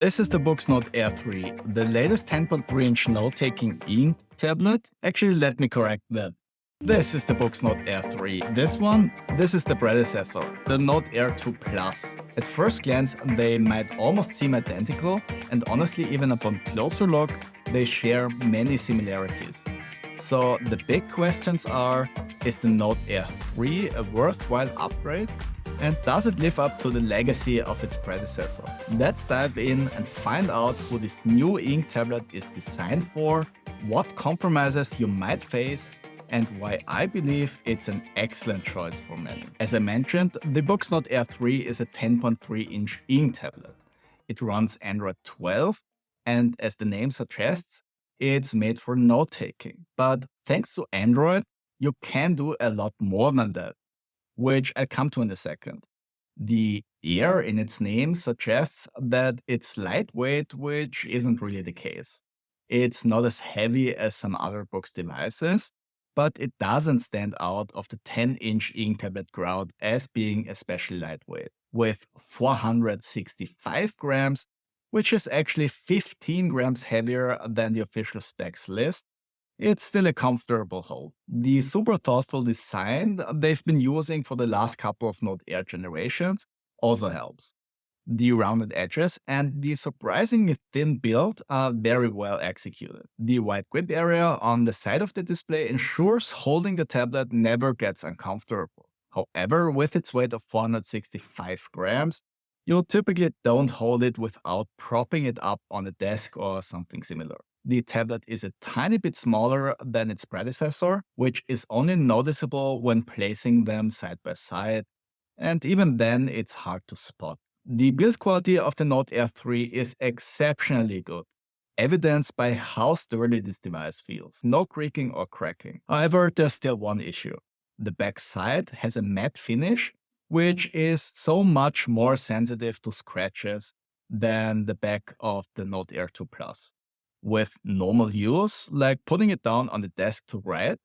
This is the Boox Note Air 3, the latest 10.3-inch note-taking ink tablet. Actually, let me correct that. This is the Boox Note Air 3. This is the predecessor, the Note Air 2 Plus. At first glance, they might almost seem identical, and honestly, even upon closer look, they share many similarities. So the big questions are, is the Note Air 3 a worthwhile upgrade? And does it live up to the legacy of its predecessor? Let's dive in and find out who this new ink tablet is designed for, what compromises you might face, and why I believe it's an excellent choice for many. As I mentioned, the Boox Note Air 3 is a 10.3-inch ink tablet. It runs Android 12, and as the name suggests, it's made for note-taking. But thanks to Android, you can do a lot more than that, which I'll come to in a second. The Air in its name suggests that it's lightweight, which isn't really the case. It's not as heavy as some other Boox devices, but it doesn't stand out of the 10-inch ink tablet crowd as being especially lightweight. With 465 grams, which is actually 15 grams heavier than the official specs list, it's still a comfortable hold. The super thoughtful design they've been using for the last couple of Note Air generations also helps. The rounded edges and the surprisingly thin build are very well executed. The wide grip area on the side of the display ensures holding the tablet never gets uncomfortable. However, with its weight of 465 grams, you typically don't hold it without propping it up on a desk or something similar. The tablet is a tiny bit smaller than its predecessor, which is only noticeable when placing them side by side, and even then it's hard to spot. The build quality of the Note Air 3 is exceptionally good, evidenced by how sturdy this device feels. No creaking or cracking. However, there's still one issue. The back side has a matte finish, which is so much more sensitive to scratches than the back of the Note Air 2 Plus. With normal use, like putting it down on the desk to write,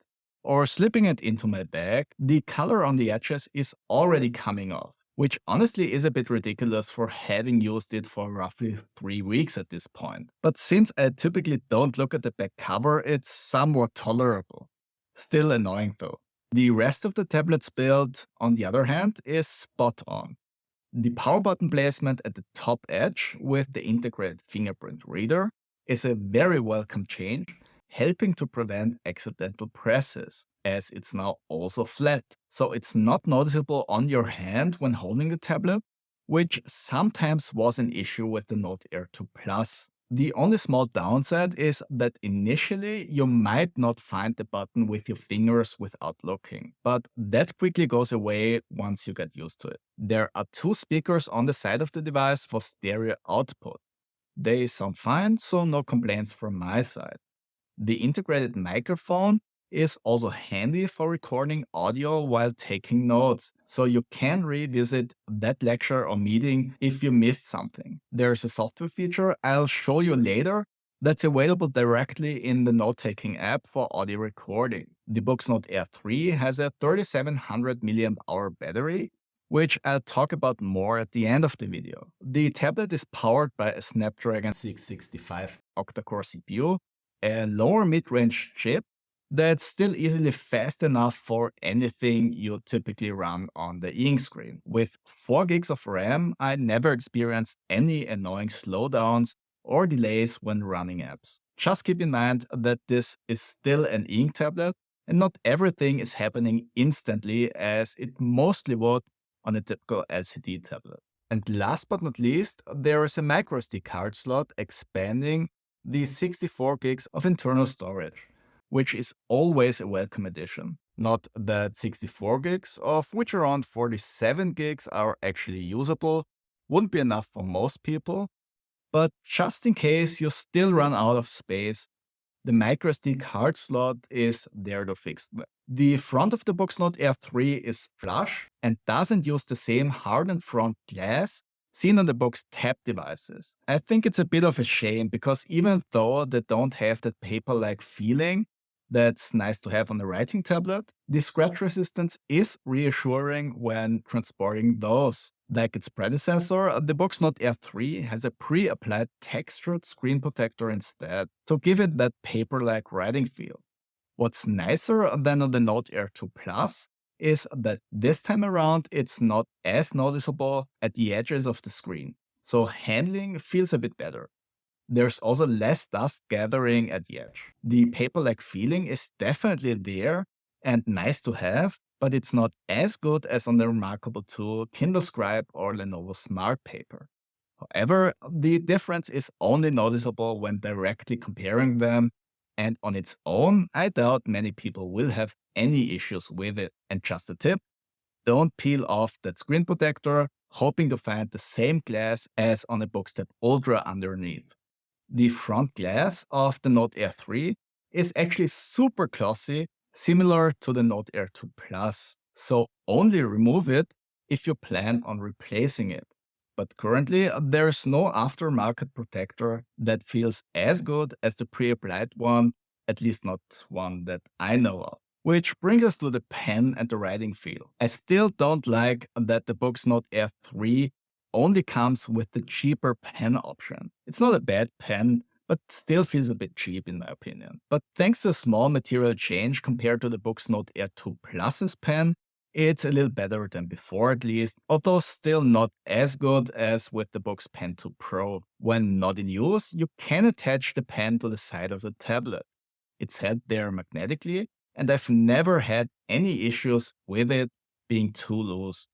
or slipping it into my bag, the color on the edges is already coming off, which honestly is a bit ridiculous for having used it for roughly 3 weeks at this point. But since I typically don't look at the back cover, it's somewhat tolerable. Still annoying though. The rest of the tablet's build, on the other hand, is spot on. The power button placement at the top edge with the integrated fingerprint reader is a very welcome change, helping to prevent accidental presses, as it's now also flat. So it's not noticeable on your hand when holding the tablet, which sometimes was an issue with the Note Air 2 Plus. The only small downside is that initially you might not find the button with your fingers without looking, but that quickly goes away once you get used to it. There are 2 speakers on the side of the device for stereo output. They sound fine, so no complaints from my side. The integrated microphone is also handy for recording audio while taking notes, so you can revisit that lecture or meeting if you missed something. There's a software feature I'll show you later that's available directly in the Note-taking app for audio recording. The Boox Note Air 3 has a 3700 mAh battery, which I'll talk about more at the end of the video. The tablet is powered by a Snapdragon 665 octa-core CPU, a lower mid-range chip that's still easily fast enough for anything you typically run on the EInk screen. With 4 gigs of RAM, I never experienced any annoying slowdowns or delays when running apps. Just keep in mind that this is still an EInk tablet, and not everything is happening instantly as it mostly would on a typical LCD tablet. And last but not least, there is a microSD card slot expanding the 64 gigs of internal storage, which is always a welcome addition. Not that 64 gigs, of which around 47 gigs are actually usable, wouldn't be enough for most people, but just in case you still run out of space, the microSD card slot is there to fix that. The front of the Boox Note Air 3 is flush and doesn't use the same hardened front glass seen on the Boox tab devices. I think it's a bit of a shame because even though they don't have that paper-like feeling, That's nice to have on a writing tablet. The scratch resistance is reassuring when transporting those. Like its predecessor, the Boox Note Air 3 has a pre-applied textured screen protector instead to give it that paper-like writing feel. What's nicer than on the Note Air 2 Plus is that this time around it's not as noticeable at the edges of the screen, so handling feels a bit better. There's also less dust gathering at the edge. The paper-like feeling is definitely there and nice to have, but it's not as good as on the remarkable tool Kindle Scribe or Lenovo Smart Paper. However, the difference is only noticeable when directly comparing them, and on its own, I doubt many people will have any issues with it. And just a tip, don't peel off that screen protector, hoping to find the same glass as on a Bookstep Ultra underneath. The front glass of the Note Air 3 is actually super glossy, similar to the Note Air 2 Plus. So only remove it if you plan on replacing it. But currently, there's no aftermarket protector that feels as good as the pre-applied one, at least not one that I know of. Which brings us to the pen and the writing feel. I still don't like that the Boox Note Air 3 only comes with the cheaper pen option. It's not a bad pen, but still feels a bit cheap in my opinion. But thanks to a small material change compared to the Boox Note Air 2 Plus's pen, it's a little better than before at least, although still not as good as with the Boox Pen 2 Pro. When not in use, you can attach the pen to the side of the tablet. It's held there magnetically, and I've never had any issues with it being too loose.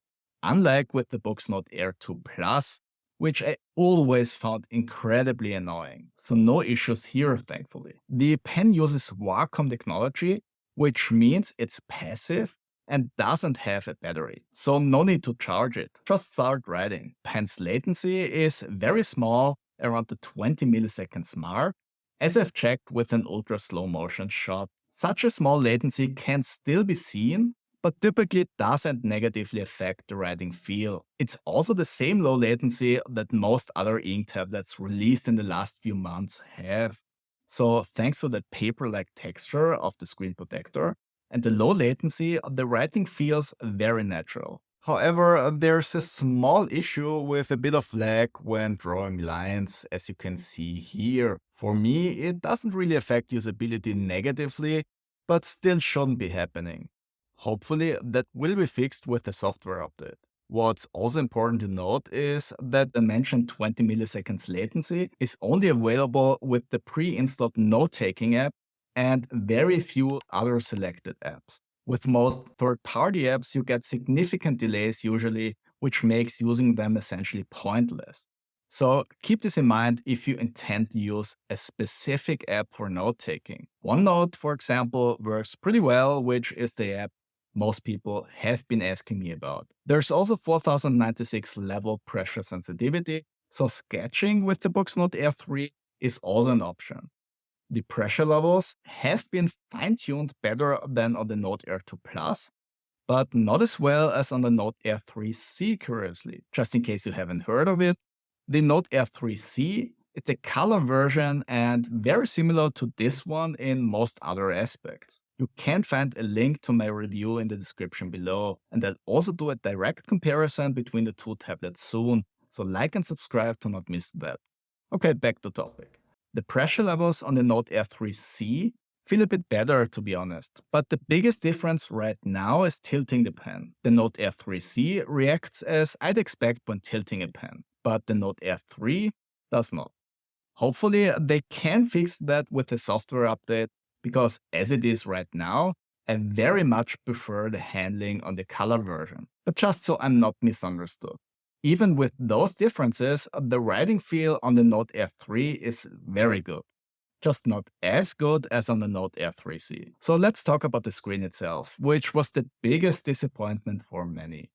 Unlike with the Boox Note Air 2 Plus, which I always found incredibly annoying. So no issues here, thankfully. The pen uses Wacom technology, which means it's passive and doesn't have a battery. So no need to charge it, just start writing. Pen's latency is very small, around the 20 milliseconds mark, as I've checked with an ultra slow motion shot. Such a small latency can still be seen, but typically doesn't negatively affect the writing feel. It's also the same low latency that most other ink tablets released in the last few months have. So thanks to the paper-like texture of the screen protector and the low latency, the writing feels very natural. However, there's a small issue with a bit of lag when drawing lines, as you can see here. For me, it doesn't really affect usability negatively, but still shouldn't be happening. Hopefully, that will be fixed with the software update. What's also important to note is that the mentioned 20 milliseconds latency is only available with the pre-installed Notetaking app and very few other selected apps. With most third-party apps, you get significant delays usually, which makes using them essentially pointless. So keep this in mind if you intend to use a specific app for note-taking. OneNote, for example, works pretty well, which is the app most people have been asking me about. There's also 4096 level pressure sensitivity, so sketching with the Boox Note Air 3 is also an option. The pressure levels have been fine-tuned better than on the Note Air 2 Plus, but not as well as on the Note Air 3C curiously. Just in case you haven't heard of it, the Note Air 3C is a color version and very similar to this one in most other aspects. You can find a link to my review in the description below, and I'll also do a direct comparison between the two tablets soon, so like and subscribe to not miss that. Okay, back to topic. The pressure levels on the Note Air 3C feel a bit better, to be honest, but the biggest difference right now is tilting the pen. The Note Air 3C reacts as I'd expect when tilting a pen, but the Note Air 3 does not. Hopefully, they can fix that with the software update, because as it is right now, I very much prefer the handling on the color version. But just so I'm not misunderstood. Even with those differences, the writing feel on the Note Air 3 is very good. Just not as good as on the Note Air 3C. So let's talk about the screen itself, which was the biggest disappointment for many.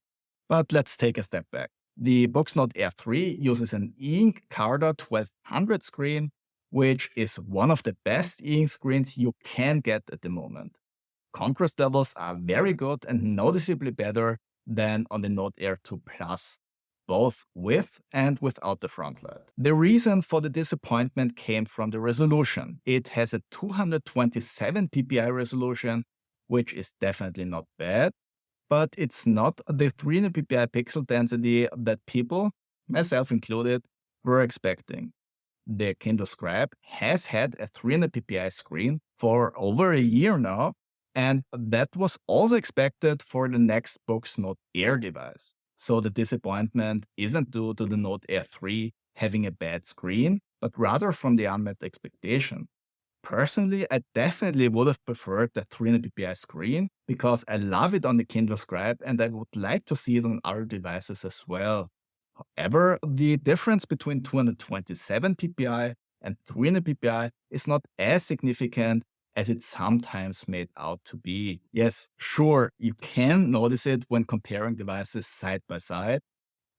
But let's take a step back. The Boox Note Air 3 uses an EInk Carta 1200 screen, which is one of the best EInk screens you can get at the moment. Contrast levels are very good and noticeably better than on the Note Air 2 Plus. both with and without the Frontlight. The reason for the disappointment came from the resolution. It has a 227 ppi resolution, which is definitely not bad, but it's not the 300 ppi pixel density that people, myself included, were expecting. The Kindle Scribe has had a 300 ppi screen for over a year now, and that was also expected for the next Boox Note Air device. So the disappointment isn't due to the Note Air 3 having a bad screen, but rather from the unmet expectation. Personally, I definitely would have preferred the 300 ppi screen because I love it on the Kindle Scribe and I would like to see it on other devices as well. However, the difference between 227 ppi and 300 ppi is not as significant as it's sometimes made out to be. Yes, sure, you can notice it when comparing devices side by side,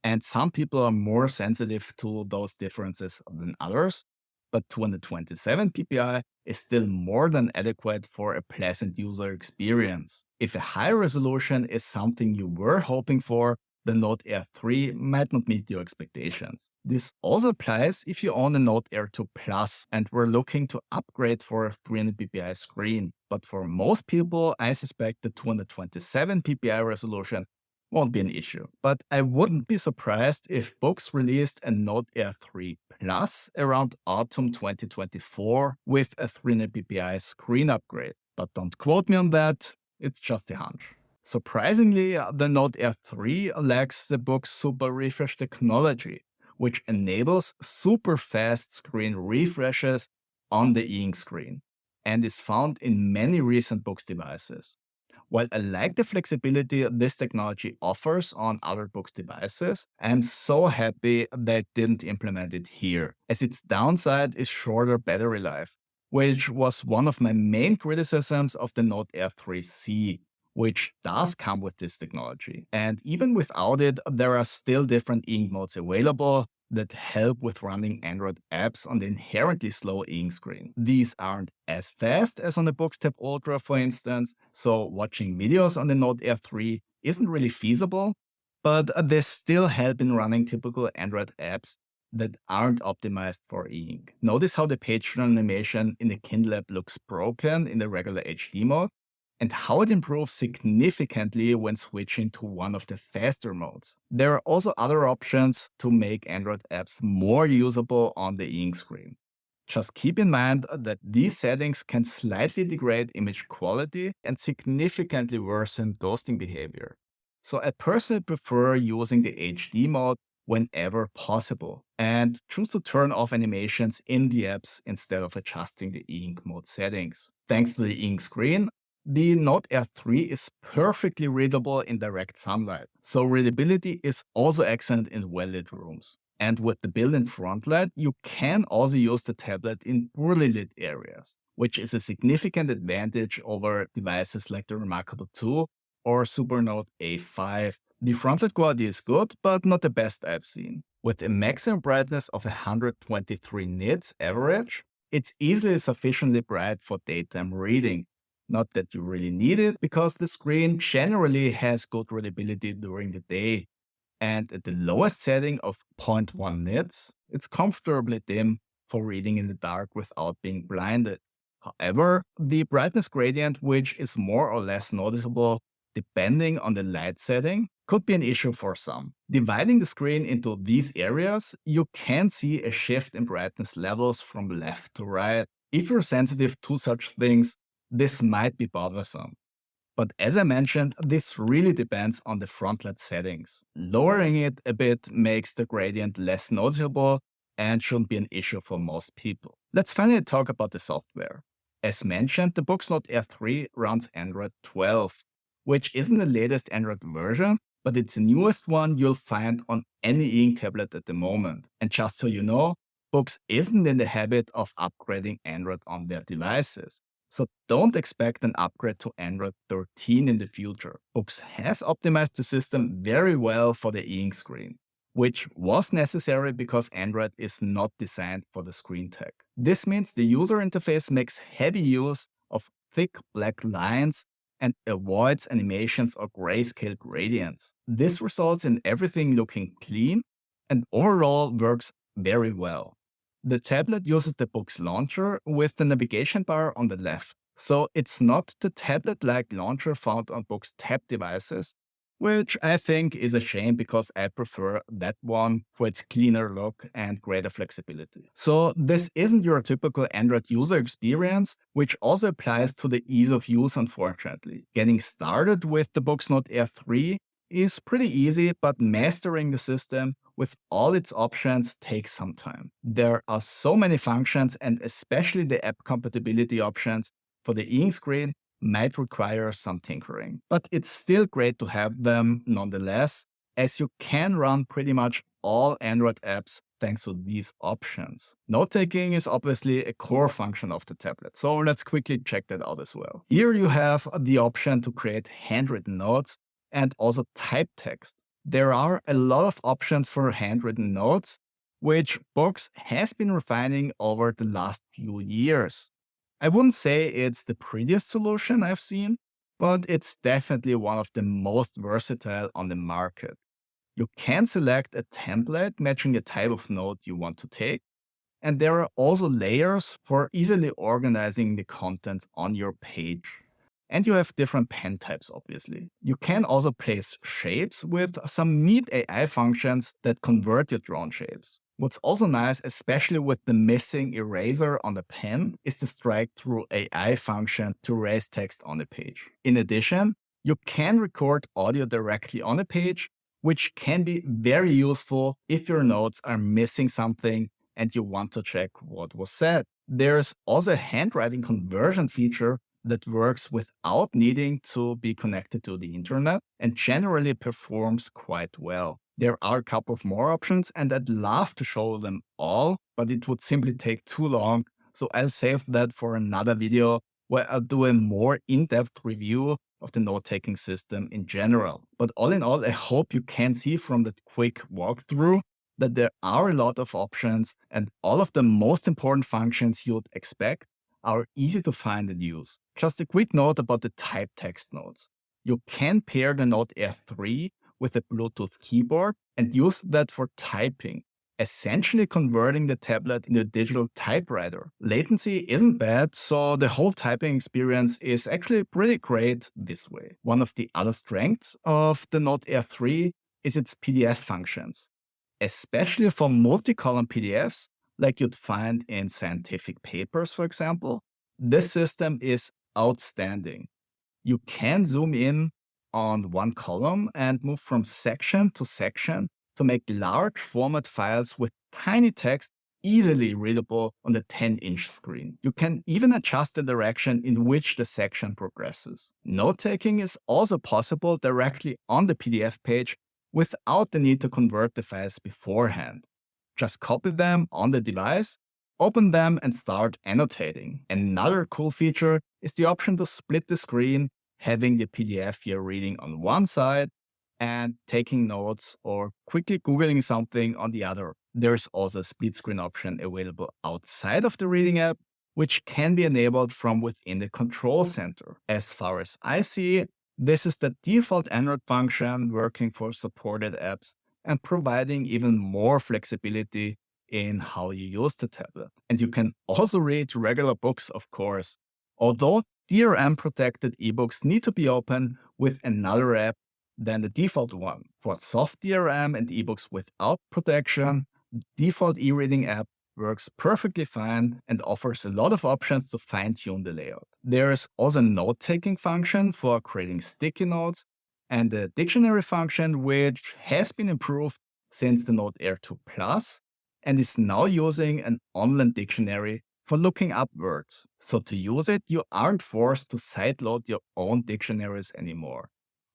and some people are more sensitive to those differences than others, but 227 ppi is still more than adequate for a pleasant user experience. If a high resolution is something you were hoping for, the Note Air 3 might not meet your expectations. This also applies if you own a Note Air 2 Plus and were looking to upgrade for a 300 ppi screen. But for most people, I suspect the 227 ppi resolution won't be an issue. But I wouldn't be surprised if Boox released a Note Air 3 Plus around autumn 2024 with a 300 ppi screen upgrade. But don't quote me on that, it's just a hunch. Surprisingly, the Note Air 3 lacks the Boox Super Refresh technology, which enables super fast screen refreshes on the EInk screen and is found in many recent Boox devices. While I like the flexibility this technology offers on other Boox devices, I'm so happy that it didn't implement it here, as its downside is shorter battery life, which was one of my main criticisms of the Note Air 3C, which does come with this technology. And even without it, there are still different EInk modes available that help with running Android apps on the inherently slow EInk screen. These aren't as fast as on the Boox Tab Ultra, for instance, so watching videos on the Note Air 3 isn't really feasible, but they still help in running typical Android apps that aren't optimized for EInk. Notice how the page turn animation in the Kindle app looks broken in the regular HD mode, and how it improves significantly when switching to one of the faster modes. There are also other options to make Android apps more usable on the EInk screen. Just keep in mind that these settings can slightly degrade image quality and significantly worsen ghosting behavior. So I personally prefer using the HD mode whenever possible and choose to turn off animations in the apps instead of adjusting the EInk mode settings. Thanks to the EInk screen, the Note Air 3 is perfectly readable in direct sunlight, so readability is also excellent in well-lit rooms. And with the built-in Frontlight, you can also use the tablet in poorly lit areas, which is a significant advantage over devices like the Remarkable 2 or Supernote A5. The Frontlight quality is good, but not the best I've seen. With a maximum brightness of 123 nits average, it's easily sufficiently bright for daytime reading. Not that you really need it, because the screen generally has good readability during the day. And at the lowest setting of 0.1 nits, it's comfortably dim for reading in the dark without being blinded. However, the brightness gradient, which is more or less noticeable depending on the light setting, could be an issue for some. Dividing the screen into these areas, you can see a shift in brightness levels from left to right. If you're sensitive to such things, this might be bothersome. But as I mentioned, this really depends on the Frontlight settings. Lowering it a bit makes the gradient less noticeable and shouldn't be an issue for most people. Let's finally talk about the software. As mentioned, the Boox Note Air 3 runs Android 12, which isn't the latest Android version, but it's the newest one you'll find on any EInk tablet at the moment. And just so you know, Boox isn't in the habit of upgrading Android on their devices. So don't expect an upgrade to Android 13 in the future. Boox has optimized the system very well for the EInk screen, which was necessary because Android is not designed for the screen tech. This means the user interface makes heavy use of thick black lines and avoids animations or grayscale gradients. This results in everything looking clean and overall works very well. The tablet uses the Boox launcher with the navigation bar on the left. So it's not the tablet-like launcher found on Boox tab devices, which I think is a shame because I prefer that one for its cleaner look and greater flexibility. So this isn't your typical Android user experience, which also applies to the ease of use, unfortunately. Getting started with the Boox Note Air 3 is pretty easy, but mastering the system with all its options takes some time. There are so many functions, and especially the app compatibility options for the EInk screen might require some tinkering. But it's still great to have them nonetheless, as you can run pretty much all Android apps thanks to these options. Note-taking is obviously a core function of the tablet, so let's quickly check that out as well. Here you have the option to create handwritten notes and also type text. There are a lot of options for handwritten notes, which Boox has been refining over the last few years. I wouldn't say it's the prettiest solution I've seen, but it's definitely one of the most versatile on the market. You can select a template matching the type of note you want to take, and there are also layers for easily organizing the contents on your page. And you have different pen types, obviously. You can also place shapes with some neat AI functions that convert your drawn shapes. What's also nice, especially with the missing eraser on the pen, is the strike through AI function to erase text on the page. In addition, you can record audio directly on a page, which can be very useful if your notes are missing something and you want to check what was said. There's also a handwriting conversion feature that works without needing to be connected to the internet and generally performs quite well. There are a couple of more options and I'd love to show them all, but it would simply take too long. So I'll save that for another video where I'll do a more in-depth review of the note-taking system in general. But all in all, I hope you can see from that quick walkthrough that there are a lot of options and all of the most important functions you'd expect are easy to find and use. Just a quick note about the type text notes. You can pair the Note Air 3 with a Bluetooth keyboard and use that for typing, essentially converting the tablet into a digital typewriter. Latency isn't bad, so the whole typing experience is actually pretty great this way. One of the other strengths of the Note Air 3 is its PDF functions, especially for multi-column PDFs like you'd find in scientific papers, for example. This system is outstanding. You can zoom in on one column and move from section to section to make large format files with tiny text easily readable on the 10-inch screen. You can even adjust the direction in which the section progresses. Note-taking is also possible directly on the PDF page without the need to convert the files beforehand. Just copy them on the device, open them and start annotating. Another cool feature is the option to split the screen, having the PDF you're reading on one side and taking notes or quickly Googling something on the other. There's also a split screen option available outside of the reading app, which can be enabled from within the control center. As far as I see it, this is the default Android function working for supported apps and providing even more flexibility in how you use the tablet. And you can also read regular books, of course. Although DRM-protected ebooks need to be opened with another app than the default one. For soft DRM and ebooks without protection, the default e-reading app works perfectly fine and offers a lot of options to fine-tune the layout. There's also a note-taking function for creating sticky notes and the dictionary function, which has been improved since the Note Air 2 Plus and is now using an online dictionary for looking up words. So to use it, you aren't forced to sideload your own dictionaries anymore.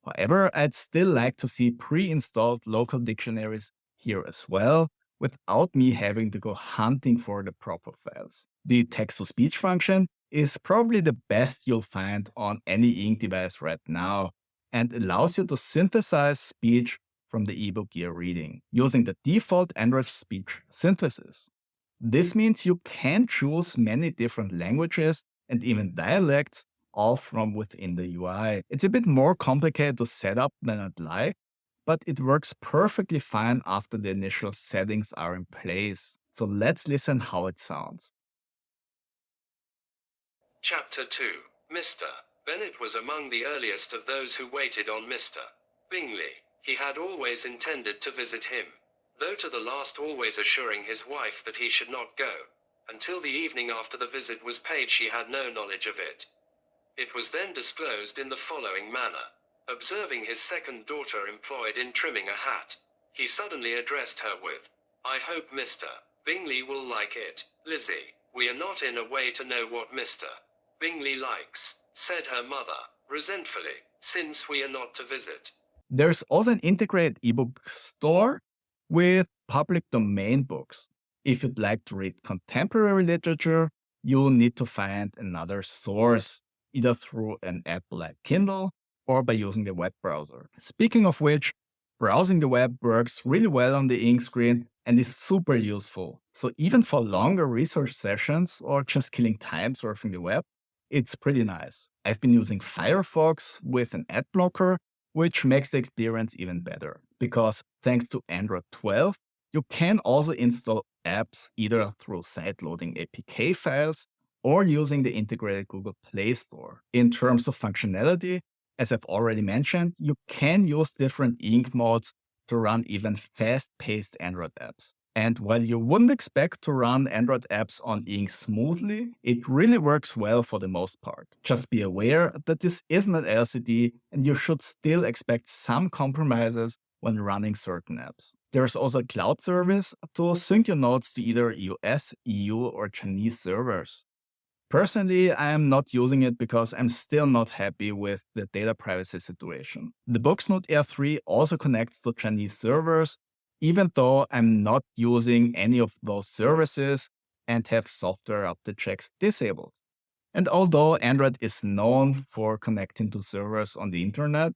However, I'd still like to see pre-installed local dictionaries here as well, without me having to go hunting for the proper files. The text-to-speech function is probably the best you'll find on any EInk device right now, and allows you to synthesize speech from the ebook you're reading, using the default Android speech synthesis. This means you can choose many different languages and even dialects all from within the UI. It's a bit more complicated to set up than I'd like, but it works perfectly fine after the initial settings are in place. So let's listen how it sounds. Chapter 2. Mr. Bennett was among the earliest of those who waited on Mr. Bingley. He had always intended to visit him, though to the last always assuring his wife that he should not go. Until the evening after the visit was paid, she had no knowledge of it. It was then disclosed in the following manner. Observing his second daughter employed in trimming a hat, he suddenly addressed her with, "I hope Mr. Bingley will like it, Lizzie. We are not in a way to know what Mr. Bingley likes," said her mother, resentfully, "since we are not to visit." There's also an integrated ebook store with public domain books. If you'd like to read contemporary literature, you'll need to find another source, either through an app like Kindle or by using the web browser. Speaking of which, browsing the web works really well on the EInk screen and is super useful. So even for longer research sessions or just killing time surfing the web, it's pretty nice. I've been using Firefox with an ad blocker, which makes the experience even better. Because thanks to Android 12, you can also install apps either through side-loading APK files or using the integrated Google Play Store. In terms of functionality, as I've already mentioned, you can use different EInk modes to run even fast-paced Android apps. And while you wouldn't expect to run Android apps on EInk smoothly, it really works well for the most part. Just be aware that this isn't an LCD and you should still expect some compromises when running certain apps. There's also a cloud service to sync your notes to either US, EU, or Chinese servers. Personally, I am not using it because I'm still not happy with the data privacy situation. The Boox Note Air 3 also connects to Chinese servers, even though I'm not using any of those services and have software update checks disabled. And although Android is known for connecting to servers on the internet,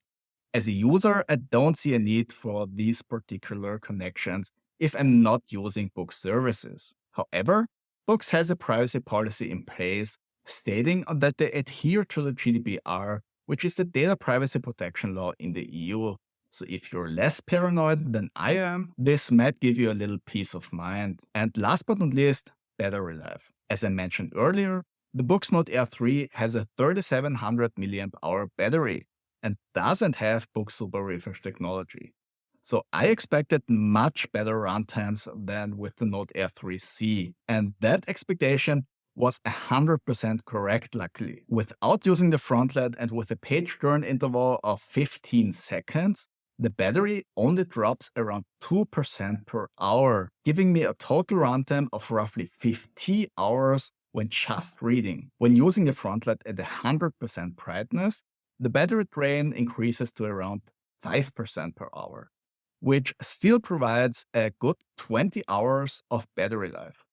as a user, I don't see a need for these particular connections if I'm not using Boox services. However, Boox has a privacy policy in place stating that they adhere to the GDPR, which is the data privacy protection law in the EU. So if you're less paranoid than I am, this might give you a little peace of mind. And last but not least, battery life. As I mentioned earlier, the Boox Note Air 3 has a 3700 mAh battery and doesn't have Boox Super Refresh technology. So I expected much better runtimes than with the Note Air 3C, and that expectation was 100% correct luckily. Without using the Frontlight and with a page turn interval of 15 seconds, the battery only drops around 2% per hour, giving me a total runtime of roughly 50 hours when just reading. When using the Frontlight at 100% brightness, the battery drain increases to around 5% per hour, which still provides a good 20 hours of battery life.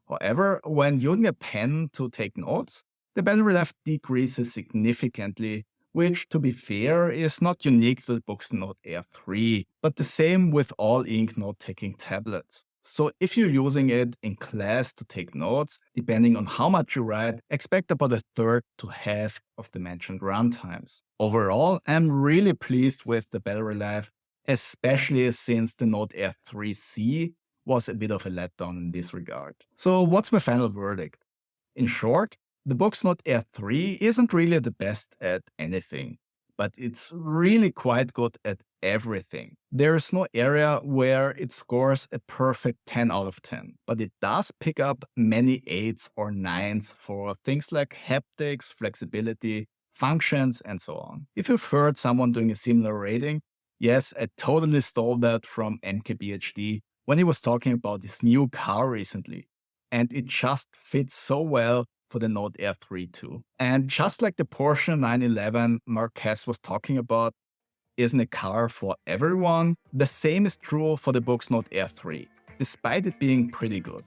However, when using a pen to take notes, the battery life decreases significantly, which, to be fair, is not unique to the Boox Note Air 3, but the same with all EInk note-taking tablets. So if you're using it in class to take notes, depending on how much you write, expect about a third to half of the mentioned runtimes. Overall, I'm really pleased with the battery life, especially since the Note Air 3C was a bit of a letdown in this regard. So what's my final verdict? In short, the Boox Note Air 3 isn't really the best at anything, but it's really quite good at everything. There is no area where it scores a perfect 10 out of 10, but it does pick up many 8s or 9s for things like haptics, flexibility, functions, and so on. If you've heard someone doing a similar rating, yes, I totally stole that from MKBHD when he was talking about his new car recently. And it just fits so well for the Note Air 3 too. And just like the Porsche 911 Marquez was talking about isn't a car for everyone, the same is true for the Boox Note Air 3, despite it being pretty good.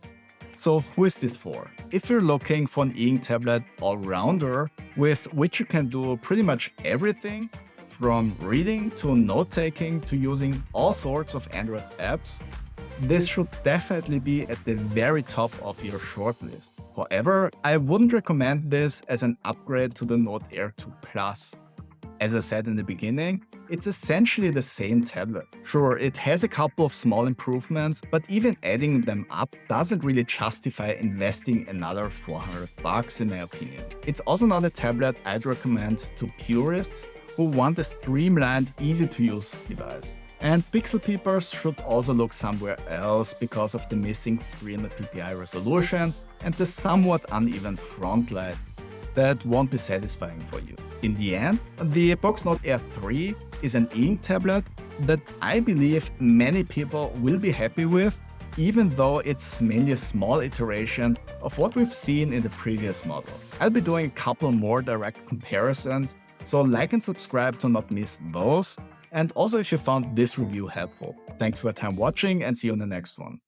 So who is this for? If you're looking for an EInk tablet all-rounder with which you can do pretty much everything, from reading to note-taking to using all sorts of Android apps, this should definitely be at the very top of your shortlist. However, I wouldn't recommend this as an upgrade to the Note Air 2 Plus. As I said in the beginning, it's essentially the same tablet. Sure, it has a couple of small improvements, but even adding them up doesn't really justify investing another $400 in my opinion. It's also not a tablet I'd recommend to purists who want a streamlined, easy-to-use device. And pixel peepers should also look somewhere else because of the missing 300 ppi resolution and the somewhat uneven front light that won't be satisfying for you. In the end, the Boox Note Air 3 is an EInk tablet that I believe many people will be happy with, even though it's mainly a small iteration of what we've seen in the previous model. I'll be doing a couple more direct comparisons, so like and subscribe to not miss those. And also if you found this review helpful. Thanks for your time watching and see you in the next one.